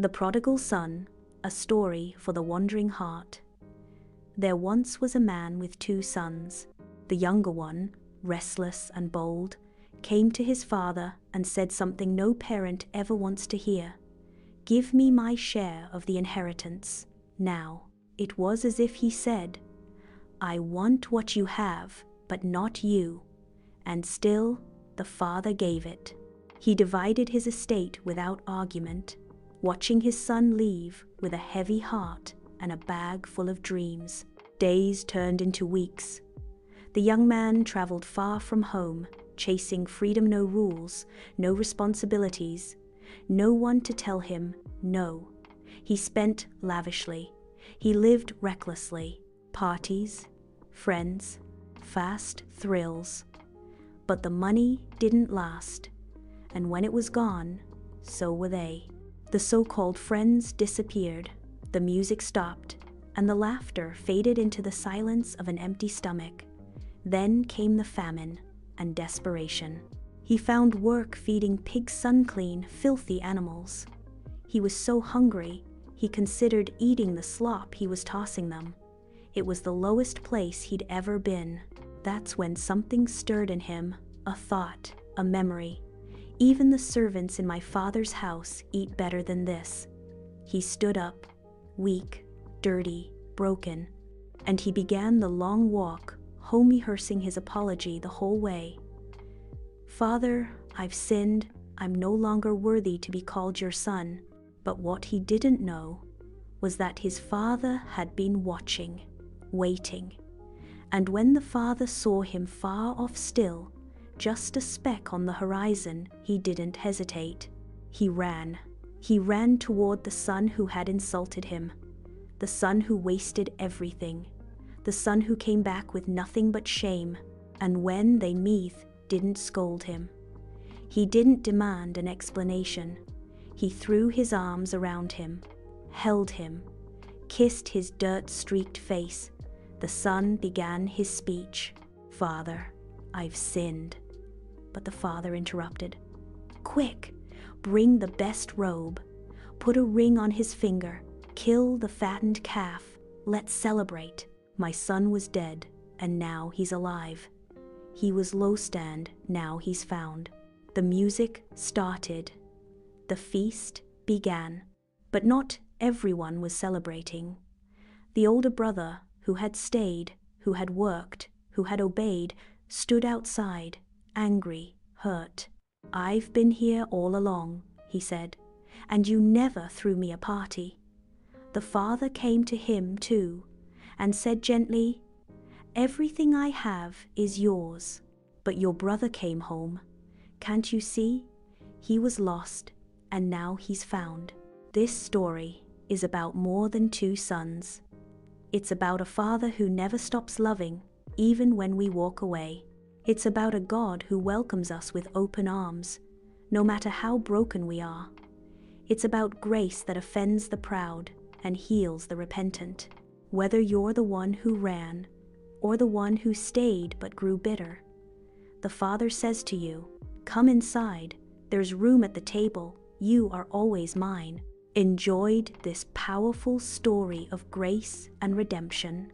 The Prodigal Son, a story for the wandering heart. There once was a man with 2 sons. The younger one, restless and bold, came to his father and said something no parent ever wants to hear. "Give me my share of the inheritance, now." It was as if he said, "I want what you have, but not you." And still, the father gave it. He divided his estate without argument, watching his son leave with a heavy heart and a bag full of dreams. Days turned into weeks. The young man traveled far from home, chasing freedom, no rules, no responsibilities, no one to tell him no. He spent lavishly. He lived recklessly. Parties, friends, fast thrills. But the money didn't last, and when it was gone, so were they. The so-called friends disappeared, the music stopped, and the laughter faded into the silence of an empty stomach. Then came the famine and desperation. He found work feeding pigs unclean, filthy animals. He was so hungry, he considered eating the slop he was tossing them. It was the lowest place he'd ever been. That's when something stirred in him, a thought, a memory. Even the servants in my father's house eat better than this. He stood up, weak, dirty, broken, and he began the long walk, home, rehearsing his apology the whole way. "Father, I've sinned. I'm no longer worthy to be called your son." But what he didn't know was that his father had been watching, waiting. And when the father saw him far off still, just a speck on the horizon, he didn't hesitate. He ran. He ran toward the son who had insulted him, the son who wasted everything, the son who came back with nothing but shame. And when they met, didn't scold him. He didn't demand an explanation. He threw his arms around him, held him, kissed his dirt-streaked face. The son began his speech. "Father, I've sinned." But the father interrupted. "Quick, bring the best robe. Put a ring on his finger. Kill the fattened calf. Let's celebrate. My son was dead, and now he's alive. He was lost, and now he's found." The music started. The feast began. But not everyone was celebrating. The older brother, who had stayed, who had worked, who had obeyed, stood outside, angry, hurt. "I've been here all along," he said, "and you never threw me a party." The father came to him too, and said gently, "Everything I have is yours." But your brother came home. Can't you see? He was lost, and now he's found. This story is about more than 2 sons. It's about a father who never stops loving, even when we walk away. It's about a God who welcomes us with open arms, no matter how broken we are. It's about grace that offends the proud and heals the repentant. Whether you're the one who ran, or the one who stayed but grew bitter, the Father says to you, "Come inside, there's room at the table, you are always mine." Enjoyed this powerful story of grace and redemption?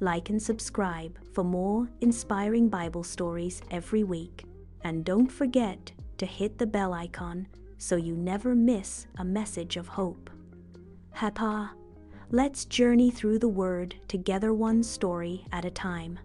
Like and subscribe for more inspiring Bible stories every week. And don't forget to hit the bell icon so you never miss a message of hope. Hapa, let's journey through the Word together, one story at a time.